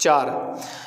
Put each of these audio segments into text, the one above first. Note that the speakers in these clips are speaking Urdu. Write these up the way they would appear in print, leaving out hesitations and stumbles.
4,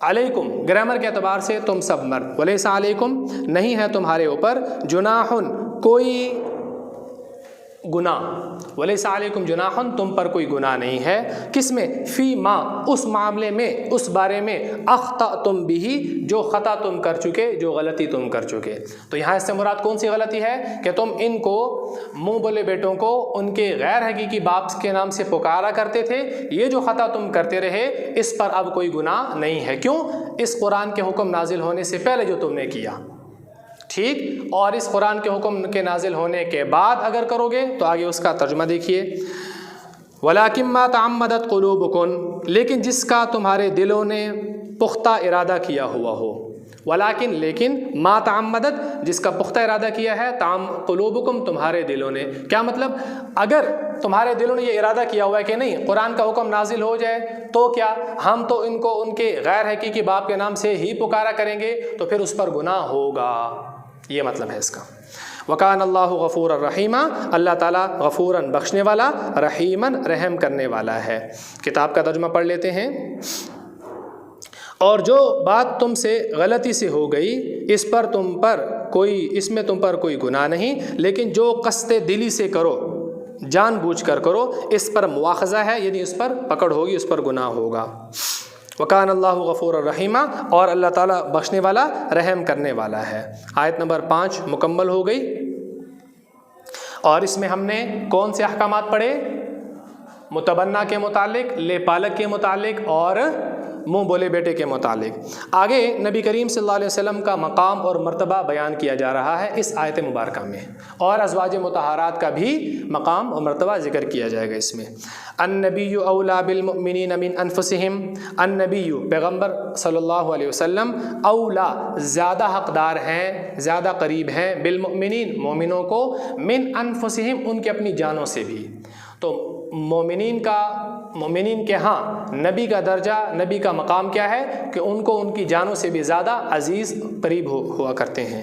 علیکم گرامر کے اعتبار سے تم سب مرد، ولیس علیکم نہیں ہے تمہارے اوپر، جناحن کوئی گناہ، ولیس علیکم جناحن تم پر کوئی گناہ نہیں ہے، کس میں؟ فی ما اس معاملے میں، اس بارے میں، اخطأتم بھی جو خطا تم کر چکے، جو غلطی تم کر چکے۔ تو یہاں اس سے مراد کون سی غلطی ہے کہ تم ان کو منہ بولے بیٹوں کو ان کے غیر حقیقی باپ کے نام سے پکارا کرتے تھے، یہ جو خطا تم کرتے رہے اس پر اب کوئی گناہ نہیں ہے۔ کیوں؟ اس قرآن کے حکم نازل ہونے سے پہلے جو تم نے کیا، ٹھیک، اور اس قرآن کے حکم کے نازل ہونے کے بعد اگر کرو گے تو آگے اس کا ترجمہ دیکھیے، وَلَٰكِن مَّا تَعَمَّدَتْ قُلُوبُكُمْ لیکن جس کا تمہارے دلوں نے پختہ ارادہ کیا ہوا ہو، ولیکن لیکن ما تعمدت جس کا پختہ ارادہ کیا ہے، قلوبکم تمہارے دلوں نے، کیا مطلب؟ اگر تمہارے دلوں نے یہ ارادہ کیا ہوا ہے کہ نہیں قرآن کا حکم نازل ہو جائے تو کیا ہم تو ان کو ان کے غیر حقیقی باپ کے نام سے ہی پکارا کریں گے، تو پھر اس پر گناہ ہوگا، یہ مطلب ہے اس کا۔ وَكَانَ اللَّهُ غَفُورًا رَحِيمًا اللہ تعالیٰ غفوراً بخشنے والا، رحیماً رحم کرنے والا ہے۔ کتاب کا ترجمہ پڑھ لیتے ہیں۔ اور جو بات تم سے غلطی سے ہو گئی اس میں تم پر کوئی گناہ نہیں، لیکن جو قصد دلی سے کرو، جان بوجھ کر کرو، اس پر مواخذہ ہے، یعنی اس پر پکڑ ہوگی، اس پر گناہ ہوگا۔ وَكَانَ اللَّهُ غَفُورًا رَحِيمًا اور اللہ تعالیٰ بخشنے والا، رحم کرنے والا ہے۔ آیت نمبر 5 مکمل ہو گئی، اور اس میں ہم نے کون سے احکامات پڑھے؟ متبنہ کے متعلق، لے پالک کے متعلق، اور منہ بولے بیٹے کے متعلق۔ آگے نبی کریم صلی اللہ علیہ وسلم کا مقام اور مرتبہ بیان کیا جا رہا ہے اس آیت مبارکہ میں، اور ازواج مطہرات کا بھی مقام اور مرتبہ ذکر کیا جائے گا اس میں۔ النبی اولیٰ بالمؤمنین من انفسہم، النبی پیغمبر صلی اللہ علیہ وسلم، اولیٰ زیادہ حقدار ہیں، زیادہ قریب ہیں، بالمؤمنین مومنوں کو، من انفسہم ان کے اپنی جانوں سے بھی۔ تو مومنین کے ہاں نبی کا درجہ، نبی کا مقام کیا ہے کہ ان کو ان کی جانوں سے بھی زیادہ عزیز، قریب ہوا کرتے ہیں۔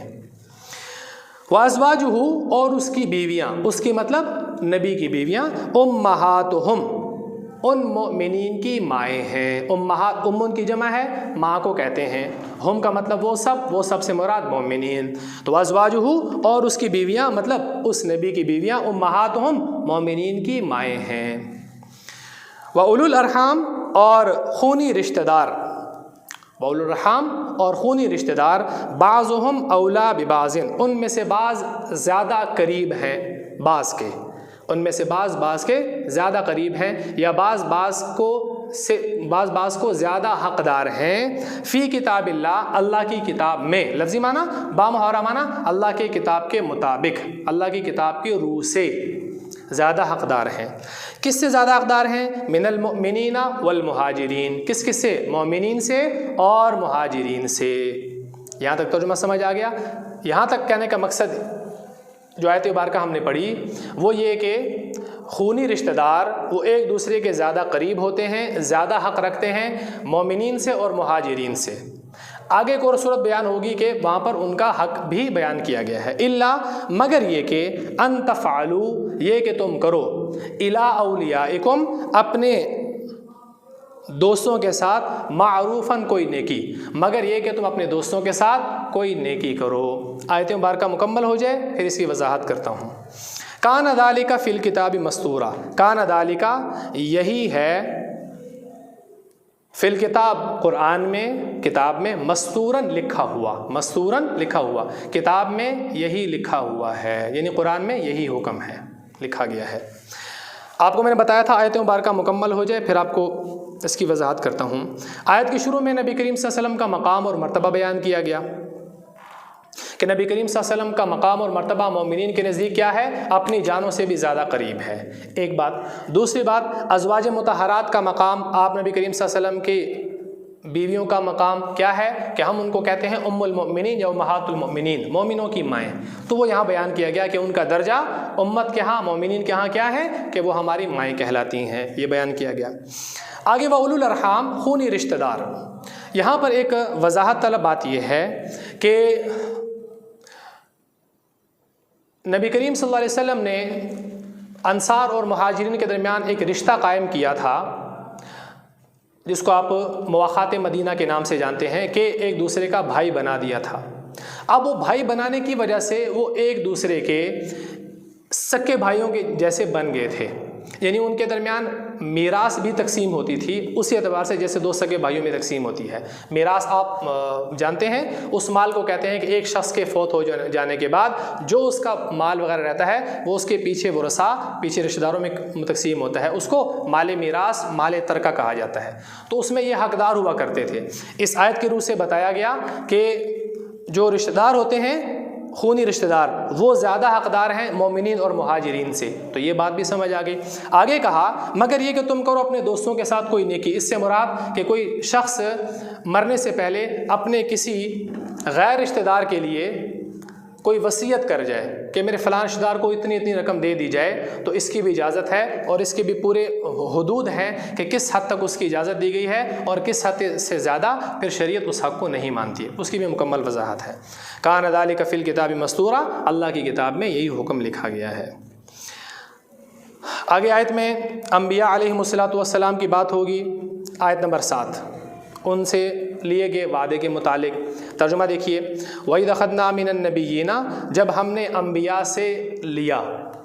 وَأَزْوَاجُهُ اور اس کی بیویاں، اس کی مطلب نبی کی بیویاں، أُمَّهَاتُهُمْ ان مومنین کی مائیں ہیں۔ امہات، ام ان کی جمع ہے، ماں کو کہتے ہیں، ہم کا مطلب وہ سب سے مراد مومنین۔ تو ازواجہ اور اس کی بیویاں، مطلب اس نبی کی بیویاں، امہاتہم مومنین کی مائیں ہیں۔ وَأُولُو الْأَرْحَامِ اور خونی رشتہ دار، وَأُولُو الْأَرْحَامِ اور خونی رشتہ دار، بعضہم اولیٰ ببعض ان میں سے بعض زیادہ قریب ہیں بعض کے، ان میں سے بعض کے زیادہ قریب ہیں، یا بعض کو زیادہ حقدار ہیں، فی کتاب اللہ اللہ کی کتاب میں، لفظی معنی بامحاورہ معنی اللہ کی کتاب کے مطابق، اللہ کی کتاب کی روح سے زیادہ حقدار ہیں۔ کس سے زیادہ حقدار ہیں؟ من المؤمنین والمہاجرین، کس سے؟ مومنین سے اور مہاجرین سے۔ یہاں تک ترجمہ سمجھ آ گیا؟ یہاں تک کہنے کا مقصد جو آیت مبارکہ ہم نے پڑھی وہ یہ کہ خونی رشتہ دار وہ ایک دوسرے کے زیادہ قریب ہوتے ہیں، زیادہ حق رکھتے ہیں مومنین سے اور مہاجرین سے۔ آگے ایک اور صورت بیان ہوگی کہ وہاں پر ان کا حق بھی بیان کیا گیا ہے، الا مگر یہ کہ ان تفعلوا یہ کہ تم کرو، الی اولیاءکم اپنے دوستوں کے ساتھ، معروفاً کوئی نیکی، مگر یہ کہ تم اپنے دوستوں کے ساتھ کوئی نیکی کرو۔ آیت مبارکہ مکمل ہو جائے پھر اس کی وضاحت کرتا ہوں۔ کان ذالک فی الکتاب مستورا، کان ذالک یہی ہے، فی الکتاب قرآن میں، کتاب میں، مستوراً لکھا ہوا، کتاب میں یہی لکھا ہوا ہے، یعنی قرآن میں یہی حکم ہے، لکھا گیا ہے۔ آپ کو میں نے بتایا تھا آیت مبارکہ مکمل ہو جائے پھر آپ کو اس کی وضاحت کرتا ہوں۔ آیت کے شروع میں نبی کریم صلی اللہ علیہ وسلم کا مقام اور مرتبہ بیان کیا گیا کہ نبی کریم صلی اللہ علیہ وسلم کا مقام اور مرتبہ مومنین کے نزدیک کیا ہے؟ اپنی جانوں سے بھی زیادہ قریب ہے، ایک بات۔ دوسری بات، ازواج مطہرات کا مقام، آپ نبی کریم صلی اللہ علیہ وسلم کی بیویوں کا مقام کیا ہے کہ ہم ان کو کہتے ہیں ام المؤمنین یا امہات المؤمنین، مومنوں کی مائیں۔ تو وہ یہاں بیان کیا گیا کہ ان کا درجہ امت کے ہاں، مومنین کے ہاں کیا ہے کہ وہ ہماری مائیں کہلاتی ہیں، یہ بیان کیا گیا۔ آگے وَأُولُو الْأَرْحَامِ خونی رشتہ دار، یہاں پر ایک وضاحت طلب بات یہ ہے کہ نبی کریم صلی اللہ علیہ وسلم نے انصار اور مہاجرین کے درمیان ایک رشتہ قائم کیا تھا جس کو آپ مواخات مدینہ کے نام سے جانتے ہیں، کہ ایک دوسرے کا بھائی بنا دیا تھا۔ اب وہ بھائی بنانے کی وجہ سے وہ ایک دوسرے کے سکے بھائیوں کے جیسے بن گئے تھے، یعنی ان کے درمیان میراث بھی تقسیم ہوتی تھی اسی اعتبار سے جیسے دو سگے بھائیوں میں تقسیم ہوتی ہے۔ میراث آپ جانتے ہیں اس مال کو کہتے ہیں کہ ایک شخص کے فوت ہو جانے کے بعد جو اس کا مال وغیرہ رہتا ہے وہ اس کے پیچھے ورثاء، پیچھے رشتہ داروں میں تقسیم ہوتا ہے، اس کو مال میراث، مال ترکہ کہا جاتا ہے۔ تو اس میں یہ حقدار ہوا کرتے تھے۔ اس آیت کی روح سے بتایا گیا کہ جو رشتہ دار ہوتے ہیں، خونی رشتہ دار، وہ زیادہ حقدار ہیں مومنین اور مہاجرین سے۔ تو یہ بات بھی سمجھ آ گئی۔ آگے کہا مگر یہ کہ تم کرو اپنے دوستوں کے ساتھ کوئی نیکی۔ اس سے مراد کہ کوئی شخص مرنے سے پہلے اپنے کسی غیر رشتہ دار کے لیے کوئی وصیت کر جائے کہ میرے فلاں رشتہ دار کو اتنی اتنی رقم دے دی جائے، تو اس کی بھی اجازت ہے، اور اس کے بھی پورے حدود ہیں کہ کس حد تک اس کی اجازت دی گئی ہے اور کس حد سے زیادہ پھر شریعت اس حق کو نہیں مانتی ہے، اس کی بھی مکمل وضاحت ہے۔ کان ذالک فی الکتاب مستورا، اللہ کی کتاب میں یہی حکم لکھا گیا ہے۔ آگے آیت میں انبیاء علیہم السلام کی بات ہوگی، آیت نمبر 7، ان سے لیے گئے وعدے کے متعلق۔ ترجمہ دیکھیے، وَإِذْ أَخَذْنَا مِنَ النَّبِيِّينَ، جب ہم نے انبیاء سے لیا،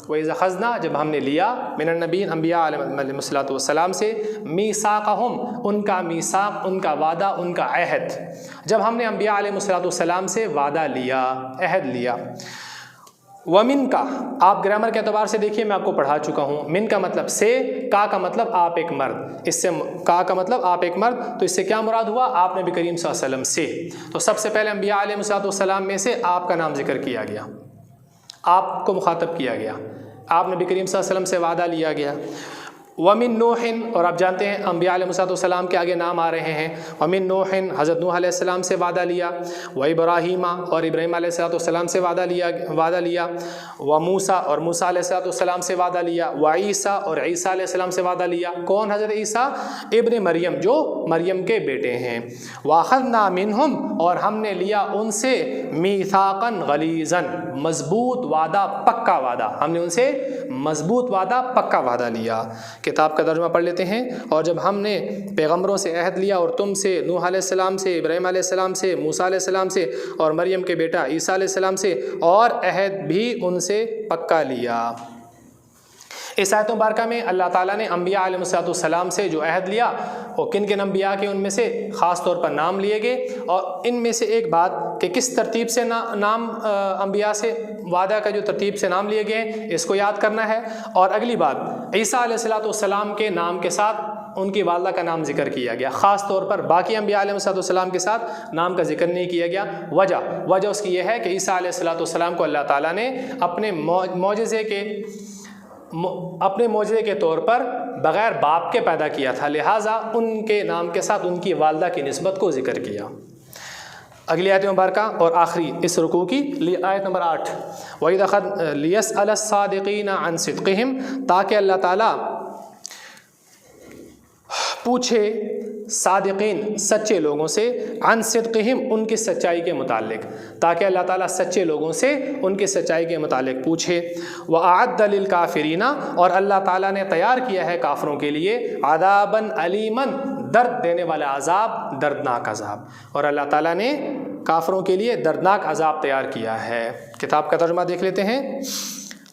وَإِذْ أَخَذْنَا جب ہم نے لیا، مِنَ النَّبِيِّينَ انبیاء علیہم السلام سے، مِيثَاقَهُمْ ان کا میثاق، ان کا وعدہ، ان کا عہد، جب ہم نے انبیاء علیہم السلام سے وعدہ لیا، عہد لیا۔ وَمِن کا، آپ گرامر کے اعتبار سے دیکھیے میں آپ کو پڑھا چکا ہوں، من کا مطلب سے، کا کا مطلب آپ ایک مرد، اس سے کا کا مطلب آپ ایک مرد، تو اس سے کیا مراد ہوا؟ آپ نبی کریم صلی اللہ علیہ وسلم سے۔ تو سب سے پہلے انبیاء علیہ السلام میں سے آپ کا نام ذکر کیا گیا، آپ کو مخاطب کیا گیا، آپ نبی کریم صلی اللہ علیہ وسلم سے وعدہ لیا گیا۔ وَمِن نوح، اور آپ جانتے ہیں انبیاء علیہ السلام کے آگے نام آ رہے ہیں، وَمِن نوح، حضرت نوح علیہ السلام سے وعدہ لیا، وَإِبْرَاهِيمَ، اور ابراہیم علیہ السلام سے وعدہ لیا، وَموسیٰ، اور موسیٰ علیہ السلام سے وعدہ لیا، وَعیسیٰ، اور عیسیٰ علیہ السلام سے وعدہ لیا۔ کون؟ حضرت عیسیٰ ابن مریم، جو مریم کے بیٹے ہیں۔ وَأَخَذْنَا مِنْهُمْ، اور ہم نے لیا ان سے، مِيثَاقًا غَلِيظًا، مضبوط وعدہ، پکا وعدہ، ہم نے ان سے مضبوط وعدہ، پکا وعدہ لیا۔ کتاب کا ترجمہ پڑھ لیتے ہیں۔ اور جب ہم نے پیغمبروں سے عہد لیا، اور تم سے، نوح علیہ السلام سے، ابراہیم علیہ السلام سے، موسیٰ علیہ السلام سے، اور مریم کے بیٹا عیسیٰ علیہ السلام سے، اور عہد بھی ان سے پکا لیا۔ اس آیت مبارکہ میں اللہ تعالیٰ نے انبیاء علیہ السلام سے جو عہد لیا، وہ کن کن انبیاء کے ان میں سے خاص طور پر نام لیے گئے، اور ان میں سے ایک بات کہ کس ترتیب سے نام انبیاء سے وعدہ کا جو ترتیب سے نام لیے گئے اس کو یاد کرنا ہے۔ اور اگلی بات، عیسیٰ علیہ السلام کے نام کے ساتھ ان کی والدہ کا نام ذکر کیا گیا، خاص طور پر باقی انبیاء علیہ السلام کے ساتھ نام کا ذکر نہیں کیا گیا۔ وجہ اس کی یہ ہے کہ عیسیٰ علیہ السلام کو اللہ تعالیٰ نے اپنے معجزے کے طور پر بغیر باپ کے پیدا کیا تھا، لہٰذا ان کے نام کے ساتھ ان کی والدہ کی نسبت کو ذکر کیا۔ اگلی آیت مبارکہ اور آخری اس رکوع کی آیت نمبر 8، وَإِذْ أَخَذْنَا لِيَسْأَلَ الصَّادِقِينَ عَنْ صِدْقِهِمْ، تاکہ اللہ تعالیٰ پوچھے صادقین، سچے لوگوں سے، عن صدقہم، ان کی سچائی کے متعلق، تاکہ اللہ تعالیٰ سچے لوگوں سے ان کی سچائی کے متعلق پوچھے۔ وَأَعَدَّ لِلْكَافِرِينَ، اور اللہ تعالیٰ نے تیار کیا ہے کافروں کے لیے، عَذَابًا أَلِيمًا، درد دینے والا عذاب، دردناک عذاب، اور اللہ تعالیٰ نے کافروں کے لیے دردناک عذاب تیار کیا ہے۔ کتاب کا ترجمہ دیکھ لیتے ہیں،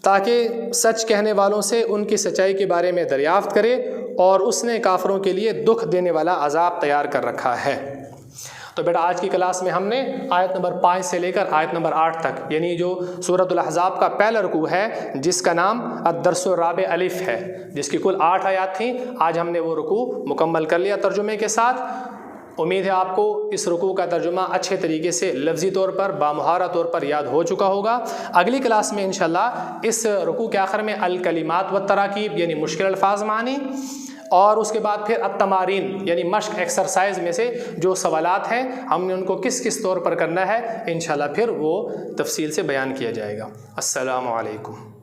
تاکہ سچ کہنے والوں سے ان کی سچائی کے بارے میں دریافت کرے، اور اس نے کافروں کے لیے دکھ دینے والا عذاب تیار کر رکھا ہے۔ تو بیٹا آج کی کلاس میں ہم نے آیت نمبر 5 سے لے کر آیت نمبر 8 تک، یعنی جو سورۃ الاحزاب کا پہلا رکوع ہے جس کا نام الدرس الرابع الف ہے، جس کی کل 8 آیات تھیں، آج ہم نے وہ رکوع مکمل کر لیا ترجمے کے ساتھ۔ امید ہے آپ کو اس رکوع کا ترجمہ اچھے طریقے سے لفظی طور پر، بامہارہ طور پر یاد ہو چکا ہوگا۔ اگلی کلاس میں انشاءاللہ اس رکوع کے آخر میں الکلمات والتراکیب، یعنی مشکل الفاظ معنی، اور اس کے بعد پھر التمارین، یعنی مشق ایکسرسائز میں سے جو سوالات ہیں ہم نے ان کو کس کس طور پر کرنا ہے، انشاءاللہ پھر وہ تفصیل سے بیان کیا جائے گا۔ السلام علیکم۔